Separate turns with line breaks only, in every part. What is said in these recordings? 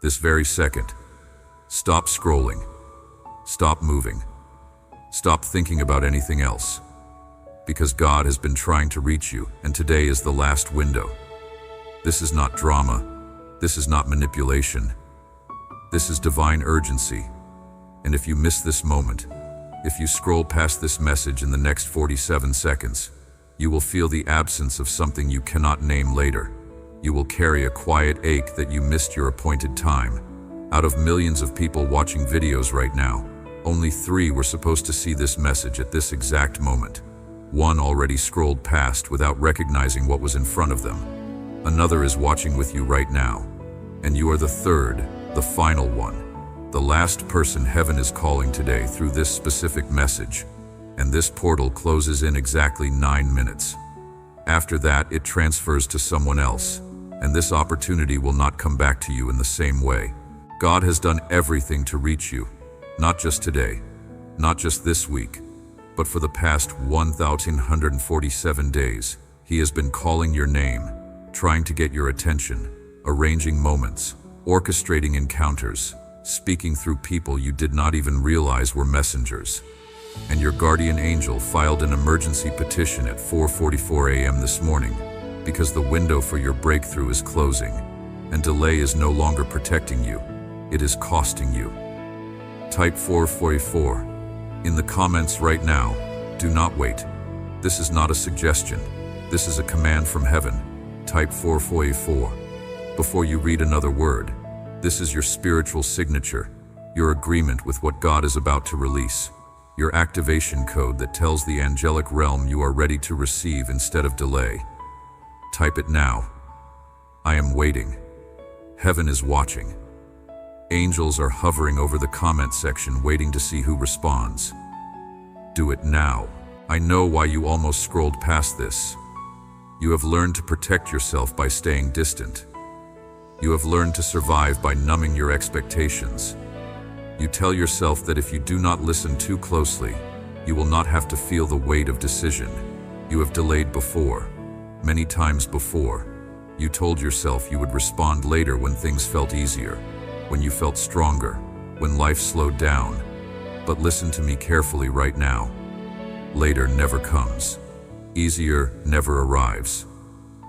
This very second. Stop scrolling. Stop moving. Stop thinking about anything else. Because God has been trying to reach you, and today is the last window. This is not drama. This is not manipulation. This is divine urgency. And if you miss this moment, if you scroll past this message in the next 47 seconds, you will feel the absence of something you cannot name later. You will carry a quiet ache that you missed your appointed time. Out of millions of people watching videos right now, only 3 were supposed to see this message at this exact moment. 1 already scrolled past without recognizing what was in front of them. Another is watching with you right now. And you are the 3rd, the final one. The last person heaven is calling today through this specific message. And this portal closes in exactly 9 minutes. After that, it transfers to someone else. And this opportunity will not come back to you in the same way. God has done everything to reach you. Not just today, not just this week, but for the past 1,147 days, He has been calling your name, trying to get your attention, arranging moments, orchestrating encounters, speaking through people you did not even realize were messengers. And your guardian angel filed an emergency petition at 4:44 a.m. this morning because the window for your breakthrough is closing, and delay is no longer protecting you, it is costing you. Type 444 in the comments right now. Do not wait. This is not a suggestion. This is a command from heaven. Type 444 before you read another word. This is your spiritual signature, your agreement with what God is about to release, your activation code that tells the angelic realm you are ready to receive instead of delay. Type it now. I am waiting. Heaven is watching. Angels are hovering over the comment section waiting to see who responds. Do it now. I know why you almost scrolled past this. You have learned to protect yourself by staying distant. You have learned to survive by numbing your expectations. You tell yourself that if you do not listen too closely, you will not have to feel the weight of decision. You have delayed before, many times before. You told yourself you would respond later when things felt easier, when you felt stronger, when life slowed down. But listen to me carefully right now. Later never comes. Easier never arrives.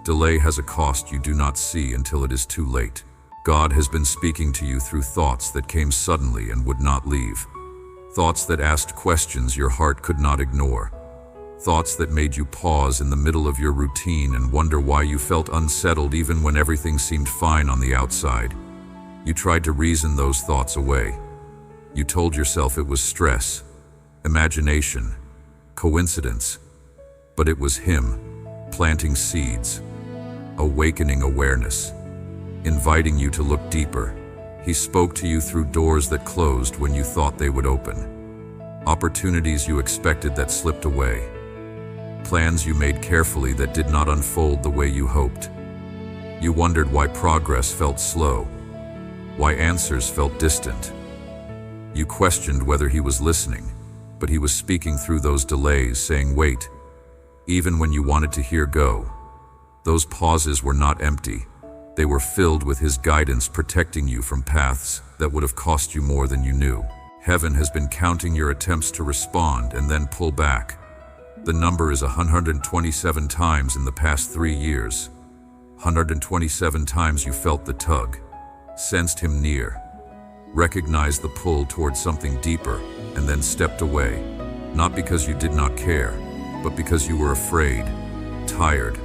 Delay has a cost you do not see until it is too late. God has been speaking to you through thoughts that came suddenly and would not leave. Thoughts that asked questions your heart could not ignore. Thoughts that made you pause in the middle of your routine and wonder why you felt unsettled even when everything seemed fine on the outside. You tried to reason those thoughts away. You told yourself it was stress, imagination, coincidence. But it was Him, planting seeds, awakening awareness, inviting you to look deeper. He spoke to you through doors that closed when you thought they would open. Opportunities you expected that slipped away. Plans you made carefully that did not unfold the way you hoped. You wondered why progress felt slow, why answers felt distant. You questioned whether He was listening, but He was speaking through those delays, saying, wait. Even when you wanted to hear go, those pauses were not empty. They were filled with His guidance, protecting you from paths that would have cost you more than you knew. Heaven has been counting your attempts to respond and then pull back. The number is 127 times in the past 3 years. 127 times you felt the tug, sensed Him near, recognized the pull towards something deeper, and then stepped away. Not because you did not care, but because you were afraid, tired,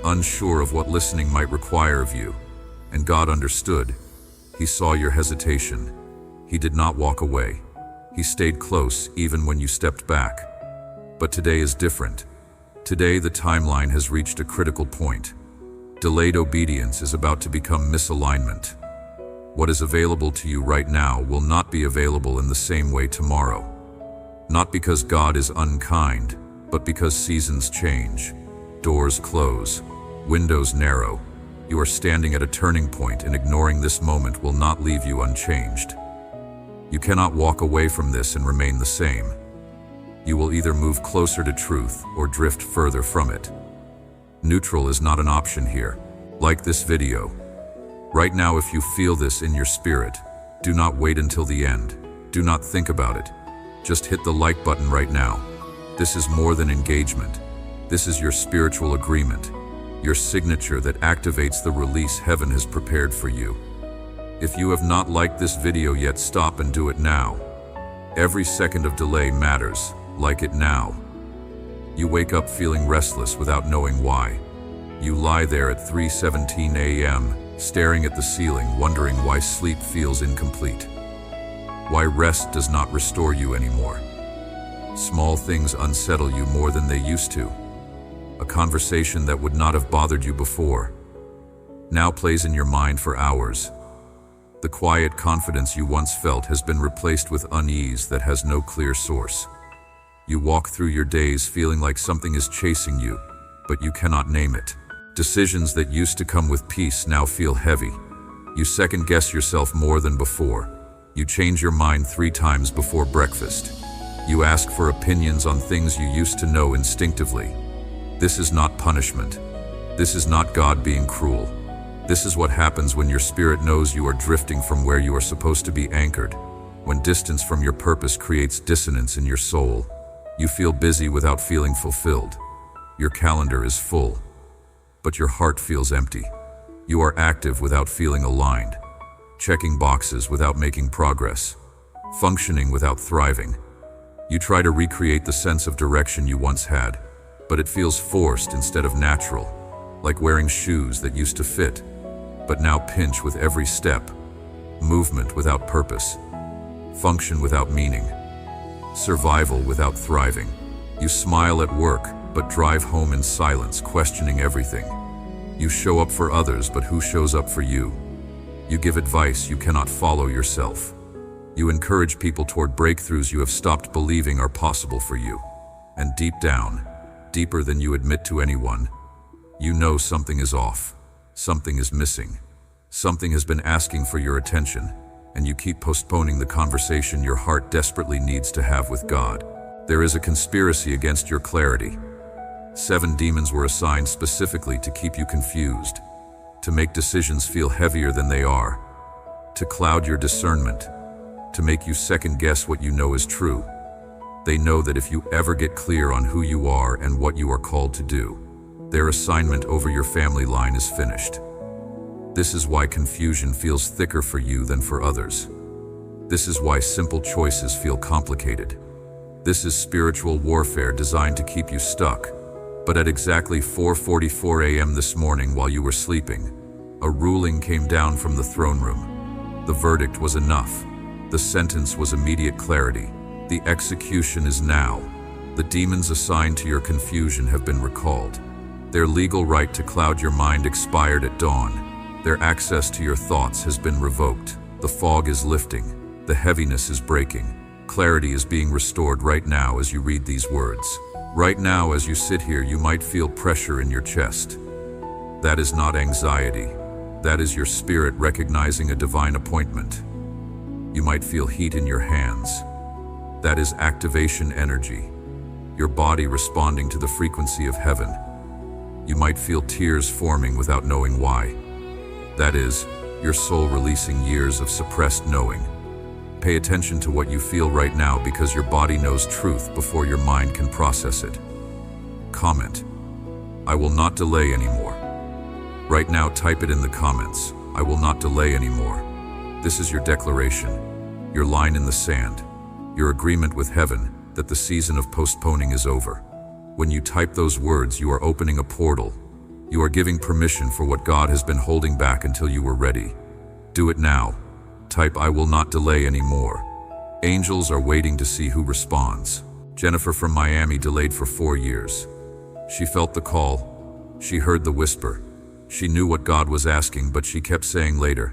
unsure of what listening might require of you. And God understood. He saw your hesitation. He did not walk away. He stayed close even when you stepped back. But today is different. Today the timeline has reached a critical point. Delayed obedience is about to become misalignment. What is available to you right now will not be available in the same way tomorrow. Not because God is unkind, but because seasons change, doors close, windows narrow. You are standing at a turning point, and ignoring this moment will not leave you unchanged. You cannot walk away from this and remain the same. You will either move closer to truth or drift further from it. Neutral is not an option here. Like this video. Right now, if you feel this in your spirit, do not wait until the end. Do not think about it. Just hit the like button right now. This is more than engagement. This is your spiritual agreement, your signature that activates the release heaven has prepared for you. If you have not liked this video yet, stop and do it now. Every second of delay matters. Like it now. You wake up feeling restless without knowing why. You lie there at 3:17 a.m., staring at the ceiling, wondering why sleep feels incomplete. Why rest does not restore you anymore. Small things unsettle you more than they used to. A conversation that would not have bothered you before now plays in your mind for hours. The quiet confidence you once felt has been replaced with unease that has no clear source. You walk through your days feeling like something is chasing you, but you cannot name it. Decisions that used to come with peace now feel heavy. You second-guess yourself more than before. You change your mind 3 times before breakfast. You ask for opinions on things you used to know instinctively. This is not punishment. This is not God being cruel. This is what happens when your spirit knows you are drifting from where you are supposed to be anchored. When distance from your purpose creates dissonance in your soul, you feel busy without feeling fulfilled. Your calendar is full, but your heart feels empty. You are active without feeling aligned, checking boxes without making progress, functioning without thriving. You try to recreate the sense of direction you once had, but it feels forced instead of natural, like wearing shoes that used to fit, but now pinch with every step. Movement without purpose, function without meaning, survival without thriving. You smile at work, but drive home in silence, questioning everything. You show up for others, but who shows up for you? You give advice you cannot follow yourself. You encourage people toward breakthroughs you have stopped believing are possible for you. And deep down, deeper than you admit to anyone, you know something is off. Something is missing. Something has been asking for your attention, and you keep postponing the conversation your heart desperately needs to have with God. There is a conspiracy against your clarity. 7 demons were assigned specifically to keep you confused, to make decisions feel heavier than they are, to cloud your discernment, to make you second-guess what you know is true. They know that if you ever get clear on who you are and what you are called to do, their assignment over your family line is finished. This is why confusion feels thicker for you than for others. This is why simple choices feel complicated. This is spiritual warfare designed to keep you stuck. But at exactly 4:44 a.m. this morning, while you were sleeping, a ruling came down from the throne room. The verdict was enough. The sentence was immediate clarity. The execution is now. The demons assigned to your confusion have been recalled. Their legal right to cloud your mind expired at dawn. Their access to your thoughts has been revoked. The fog is lifting. The heaviness is breaking. Clarity is being restored right now as you read these words. Right now, as you sit here, you might feel pressure in your chest. That is not anxiety. That is your spirit recognizing a divine appointment. You might feel heat in your hands. That is activation energy, your body responding to the frequency of heaven. You might feel tears forming without knowing why. That is your soul releasing years of suppressed knowing. Pay attention to what you feel right now, because your body knows truth before your mind can process it. Comment: I will not delay anymore. Right now, type it in the comments. I will not delay anymore. This is your declaration, your line in the sand, your agreement with heaven that the season of postponing is over. When you type those words, you are opening a portal. You are giving permission for what God has been holding back until you were ready. Do it now. Type "I will not delay anymore." Angels are waiting to see who responds. Jennifer from Miami delayed for 4 years. She felt the call. She heard the whisper. She knew what God was asking, but she kept saying later.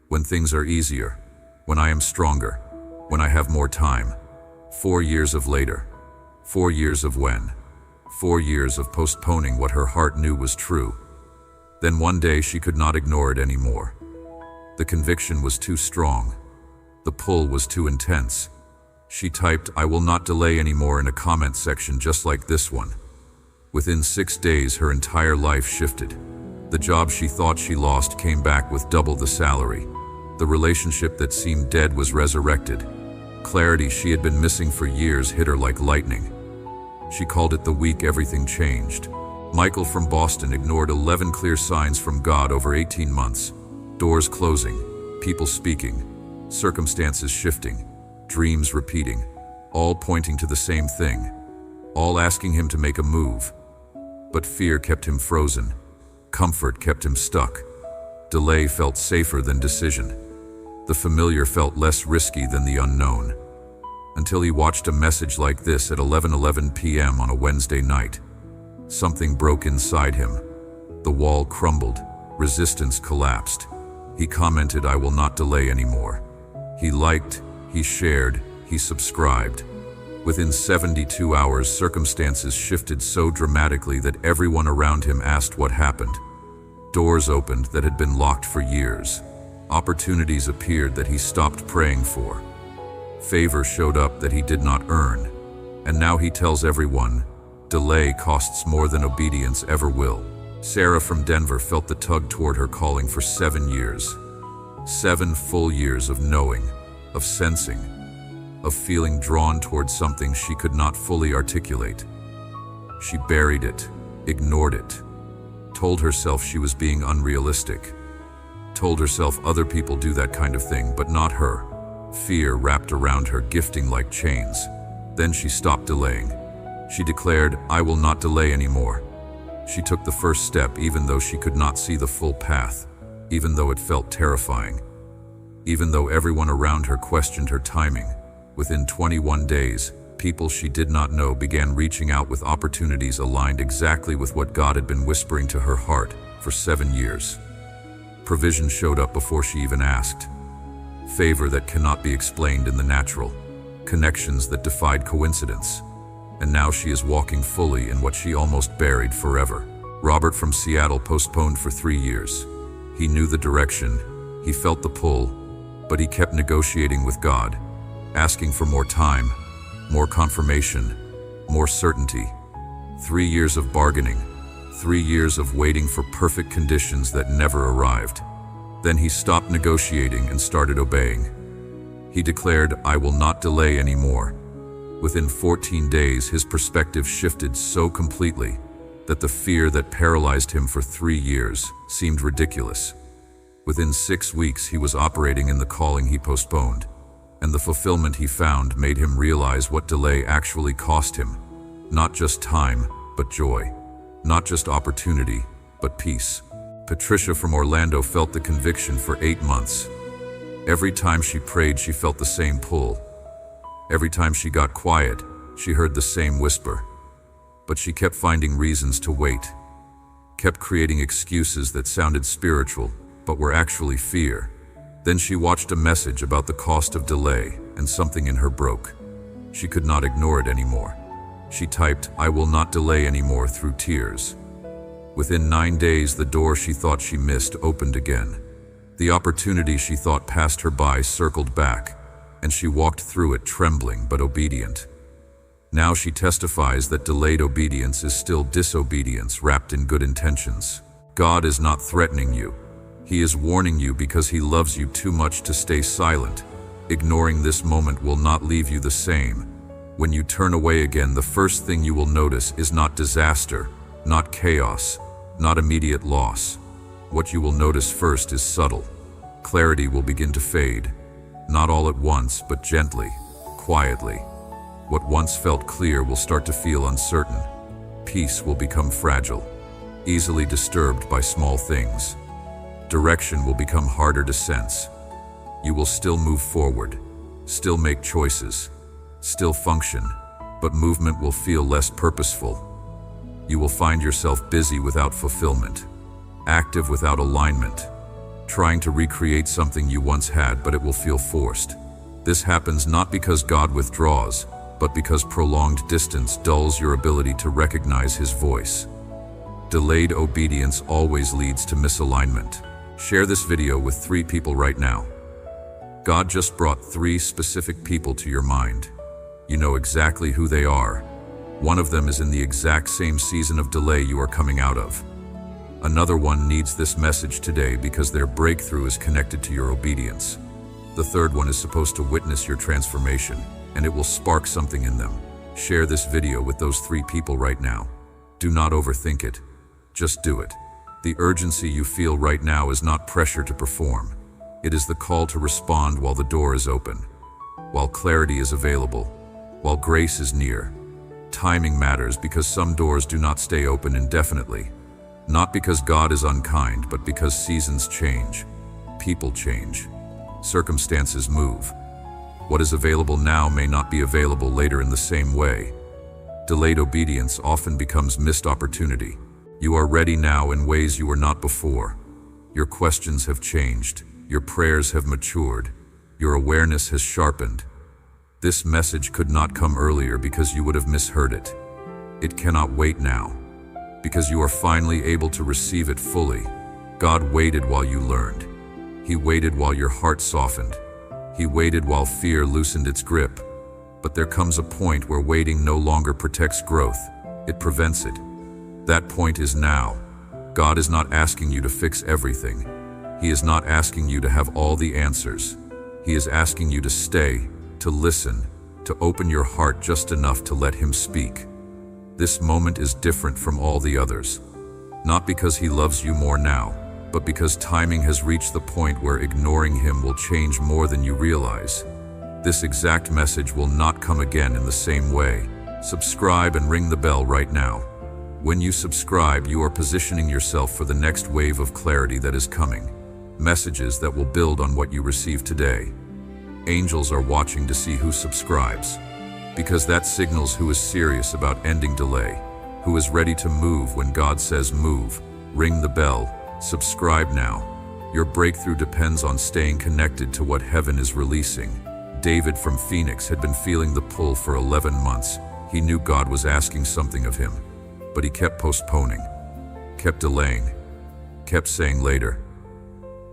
When things are easier, when I am stronger, when I have more time. 4 years of later. 4 years of when. 4 years of postponing what her heart knew was true. Then one day she could not ignore it anymore. The conviction was too strong. The pull was too intense. She typed "I will not delay anymore" in a comment section just like this one. Within 6 days, her entire life shifted. The job she thought she lost came back with double the salary. The relationship that seemed dead was resurrected. Clarity she had been missing for years hit her like lightning. She called it the week everything changed. Michael from Boston ignored 11 clear signs from God over 18 months. Doors closing, people speaking, circumstances shifting, dreams repeating, all pointing to the same thing, all asking him to make a move. But fear kept him frozen. Comfort kept him stuck. Delay felt safer than decision. The familiar felt less risky than the unknown. Until he watched a message like this at 11:11 p.m. on a Wednesday night. Something broke inside him. The wall crumbled. Resistance collapsed. He commented, "I will not delay anymore." He liked, he shared, he subscribed. Within 72 hours, circumstances shifted so dramatically that everyone around him asked what happened. Doors opened that had been locked for years. Opportunities appeared that he stopped praying for. Favor showed up that he did not earn. And now he tells everyone, delay costs more than obedience ever will. Sarah from Denver felt the tug toward her calling for 7 years. 7 full years of knowing, of sensing, of feeling drawn towards something she could not fully articulate. She buried it, ignored it, told herself she was being unrealistic, told herself other people do that kind of thing, but not her. Fear wrapped around her, gifting like chains. Then she stopped delaying. She declared, "I will not delay anymore." She took the first step even though she could not see the full path, even though it felt terrifying, even though everyone around her questioned her timing. Within 21 days, people she did not know began reaching out with opportunities aligned exactly with what God had been whispering to her heart for 7 years. Provision showed up before she even asked. Favor that cannot be explained in the natural. Connections that defied coincidence. And now she is walking fully in what she almost buried forever. Robert from Seattle postponed for 3 years. He knew the direction, he felt the pull, but he kept negotiating with God, asking for more time, more confirmation, more certainty. 3 years of bargaining, 3 years of waiting for perfect conditions that never arrived. Then he stopped negotiating and started obeying. He declared, "I will not delay anymore." Within 14 days, his perspective shifted so completely that the fear that paralyzed him for 3 years seemed ridiculous. Within 6 weeks, he was operating in the calling he postponed, and the fulfillment he found made him realize what delay actually cost him. Not just time, but joy. Not just opportunity, but peace. Patricia from Orlando felt the conviction for 8 months. Every time she prayed, she felt the same pull. Every time she got quiet, she heard the same whisper. But she kept finding reasons to wait, kept creating excuses that sounded spiritual, but were actually fear. Then she watched a message about the cost of delay, and something in her broke. She could not ignore it anymore. She typed, "I will not delay anymore," through tears. Within 9 days, the door she thought she missed opened again. The opportunity she thought passed her by circled back, and she walked through it trembling but obedient. Now she testifies that delayed obedience is still disobedience wrapped in good intentions. God is not threatening you. He is warning you because He loves you too much to stay silent. Ignoring this moment will not leave you the same. When you turn away again, the first thing you will notice is not disaster, not chaos, not immediate loss. What you will notice first is subtle. Clarity will begin to fade, not all at once, but gently, quietly. What once felt clear will start to feel uncertain. Peace will become fragile, easily disturbed by small things. Direction will become harder to sense. You will still move forward, still make choices, still function, but movement will feel less purposeful. You will find yourself busy without fulfillment, active without alignment, trying to recreate something you once had, but it will feel forced. This happens not because God withdraws, but because prolonged distance dulls your ability to recognize His voice. Delayed obedience always leads to misalignment. Share this video with 3 people right now. God just brought 3 specific people to your mind. You know exactly who they are. One of them is in the exact same season of delay you are coming out of. Another one needs this message today because their breakthrough is connected to your obedience. The third one is supposed to witness your transformation, and it will spark something in them. Share this video with those 3 people right now. Do not overthink it. Just do it. The urgency you feel right now is not pressure to perform. It is the call to respond while the door is open, while clarity is available, while grace is near. Timing matters because some doors do not stay open indefinitely. Not because God is unkind, but because seasons change, people change, circumstances move. What is available now may not be available later in the same way. Delayed obedience often becomes missed opportunity. You are ready now in ways you were not before. Your questions have changed. Your prayers have matured. Your awareness has sharpened. This message could not come earlier because you would have misheard it. It cannot wait now, because you are finally able to receive it fully. God waited while you learned. He waited while your heart softened. He waited while fear loosened its grip. But there comes a point where waiting no longer protects growth. It prevents it. That point is now. God is not asking you to fix everything. He is not asking you to have all the answers. He is asking you to stay, to listen, to open your heart just enough to let Him speak. This moment is different from all the others. Not because He loves you more now, but because timing has reached the point where ignoring Him will change more than you realize. This exact message will not come again in the same way. Subscribe and ring the bell right now. When you subscribe, you are positioning yourself for the next wave of clarity that is coming. Messages that will build on what you receive today. Angels are watching to see who subscribes, because that signals who is serious about ending delay, who is ready to move when God says move. Ring the bell, subscribe now. Your breakthrough depends on staying connected to what heaven is releasing. David from Phoenix had been feeling the pull for 11 months. He knew God was asking something of him, but he kept postponing, kept delaying, kept saying later.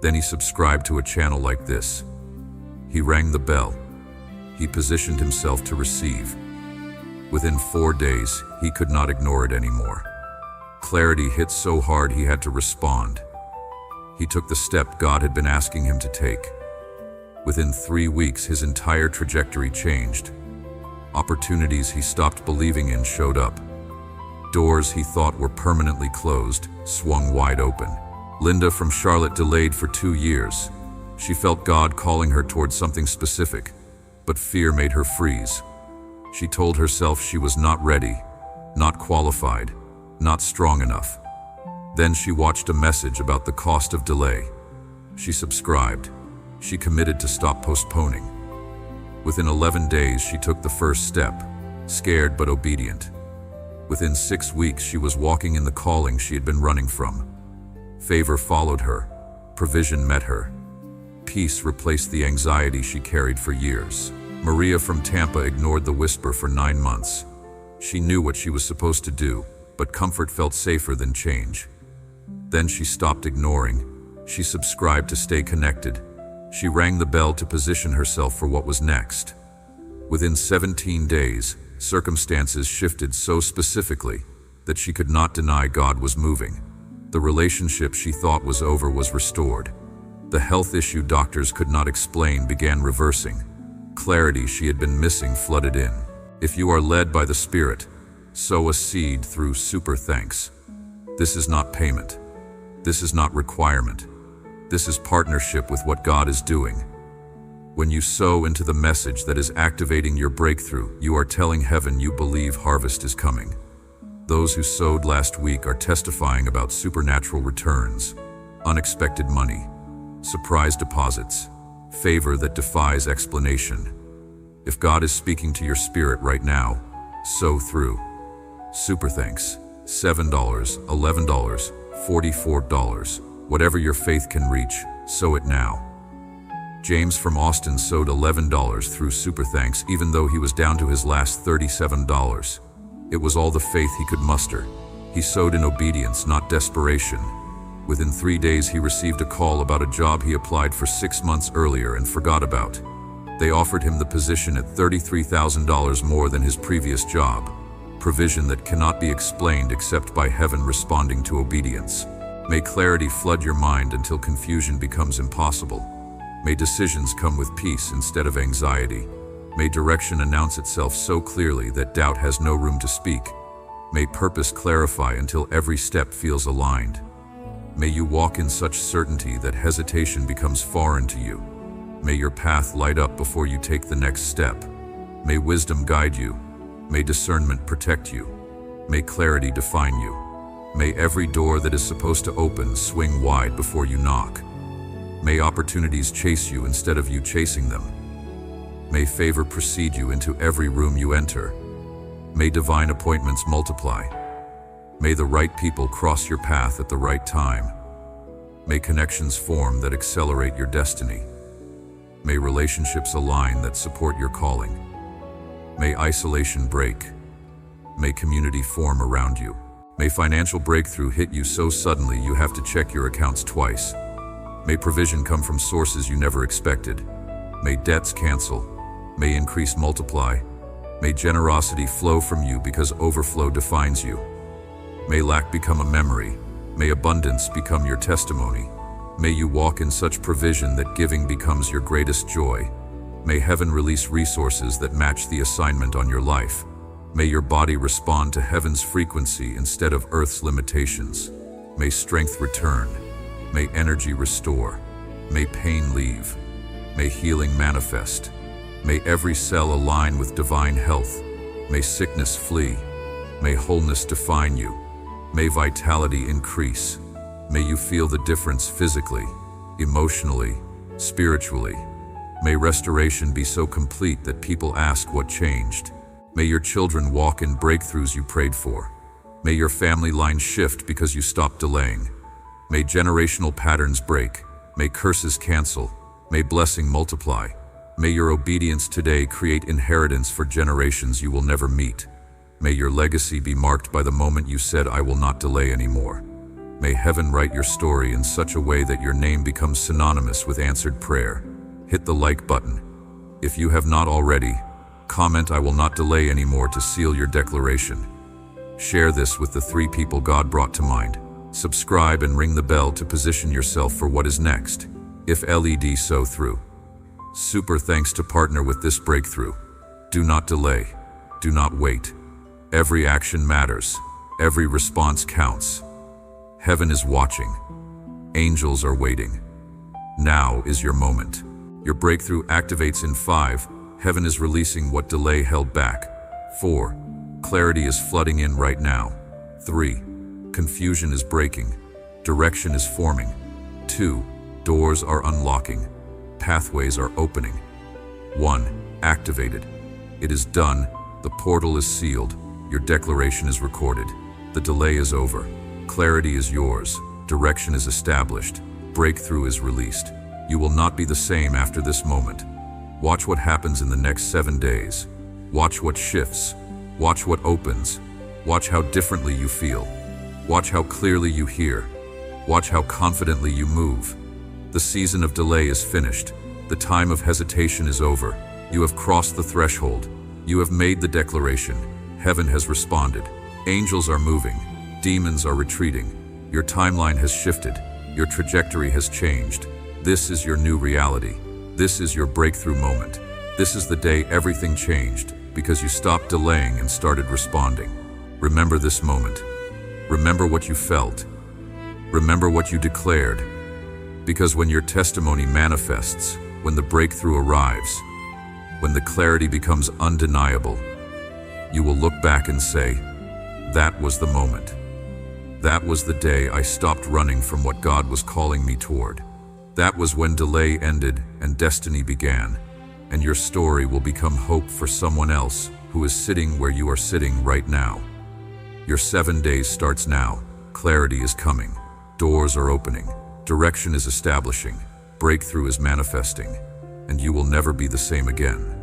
Then he subscribed to a channel like this. He rang the bell. He positioned himself to receive. Within 4 days, he could not ignore it anymore. Clarity hit so hard he had to respond. He took the step God had been asking him to take. Within 3 weeks, his entire trajectory changed. Opportunities he stopped believing in showed up. Doors he thought were permanently closed swung wide open. Linda from Charlotte delayed for 2 years. She felt God calling her towards something specific, but fear made her freeze. She told herself she was not ready, not qualified, not strong enough. Then she watched a message about the cost of delay. She subscribed. She committed to stop postponing. Within 11 days, she took the first step, scared but obedient. Within 6 weeks, she was walking in the calling she had been running from. Favor followed her. Provision met her. Peace replaced the anxiety she carried for years. Maria from Tampa ignored the whisper for 9 months. She knew what she was supposed to do, but comfort felt safer than change. Then she stopped ignoring. She subscribed to stay connected. She rang the bell to position herself for what was next. Within 17 days, circumstances shifted so specifically that she could not deny God was moving. The relationship she thought was over was restored. The health issue doctors could not explain began reversing. Clarity she had been missing flooded in. If you are led by the Spirit, sow a seed through super thanks. This is not payment. This is not requirement. This is partnership with what God is doing. When you sow into the message that is activating your breakthrough, you are telling heaven you believe harvest is coming. Those who sowed last week are testifying about supernatural returns, unexpected money, surprise deposits, favor that defies explanation. If God is speaking to your spirit right now, sow through. Super thanks. $7, $11, $44. Whatever your faith can reach, sow it now. James from Austin sowed $11 through super thanks even though he was down to his last $37. It was all the faith he could muster. He sowed in obedience, not desperation. Within 3 days, he received a call about a job he applied for 6 months earlier and forgot about. They offered him the position at $33,000 more than his previous job. Provision that cannot be explained except by heaven responding to obedience. May clarity flood your mind until confusion becomes impossible. May decisions come with peace instead of anxiety. May direction announce itself so clearly that doubt has no room to speak. May purpose clarify until every step feels aligned. May you walk in such certainty that hesitation becomes foreign to you. May your path light up before you take the next step. May wisdom guide you. May discernment protect you. May clarity define you. May every door that is supposed to open swing wide before you knock. May opportunities chase you instead of you chasing them. May favor precede you into every room you enter. May divine appointments multiply. May the right people cross your path at the right time. May connections form that accelerate your destiny. May relationships align that support your calling. May isolation break. May community form around you. May financial breakthrough hit you so suddenly you have to check your accounts twice. May provision come from sources you never expected. May debts cancel. May increase multiply. May generosity flow from you because overflow defines you. May lack become a memory. May abundance become your testimony. May you walk in such provision that giving becomes your greatest joy. May heaven release resources that match the assignment on your life. May your body respond to heaven's frequency instead of earth's limitations. May strength return. May energy restore. May pain leave. May healing manifest. May every cell align with divine health. May sickness flee. May wholeness define you. May vitality increase. May you feel the difference physically, emotionally, spiritually. May restoration be so complete that people ask what changed. May your children walk in breakthroughs you prayed for. May your family line shift because you stopped delaying. May generational patterns break. May curses cancel. May blessing multiply. May your obedience today create inheritance for generations you will never meet. May your legacy be marked by the moment you said, "I will not delay anymore." May heaven write your story in such a way that your name becomes synonymous with answered prayer. Hit the like button. If you have not already, comment "I will not delay anymore" to seal your declaration. Share this with the 3 people God brought to mind. Subscribe and ring the bell to position yourself for what is next. If LED so through. Super thanks to partner with this breakthrough. Do not delay. Do not wait. Every action matters. Every response counts. Heaven is watching. Angels are waiting. Now is your moment. Your breakthrough activates in 5. Heaven is releasing what delay held back. 4. Clarity is flooding in right now. 3. Confusion is breaking. Direction is forming. 2. Doors are unlocking. Pathways are opening. 1. Activated. It is done. The portal is sealed. Your declaration is recorded. The delay is over. Clarity is yours. Direction is established. Breakthrough is released. You will not be the same after this moment. Watch what happens in the next 7 days. Watch what shifts. Watch what opens. Watch how differently you feel. Watch how clearly you hear. Watch how confidently you move. The season of delay is finished. The time of hesitation is over. You have crossed the threshold. You have made the declaration. Heaven has responded. Angels are moving. Demons are retreating. Your timeline has shifted. Your trajectory has changed. This is your new reality. This is your breakthrough moment. This is the day everything changed because you stopped delaying and started responding. Remember this moment. Remember what you felt. Remember what you declared. Because when your testimony manifests, when the breakthrough arrives, when the clarity becomes undeniable, you will look back and say, "That was the moment. That was the day I stopped running from what God was calling me toward. That was when delay ended and destiny began." And your story will become hope for someone else who is sitting where you are sitting right now. Your 7 days starts now. Clarity is coming. Doors are opening. Direction is establishing. Breakthrough is manifesting. And you will never be the same again.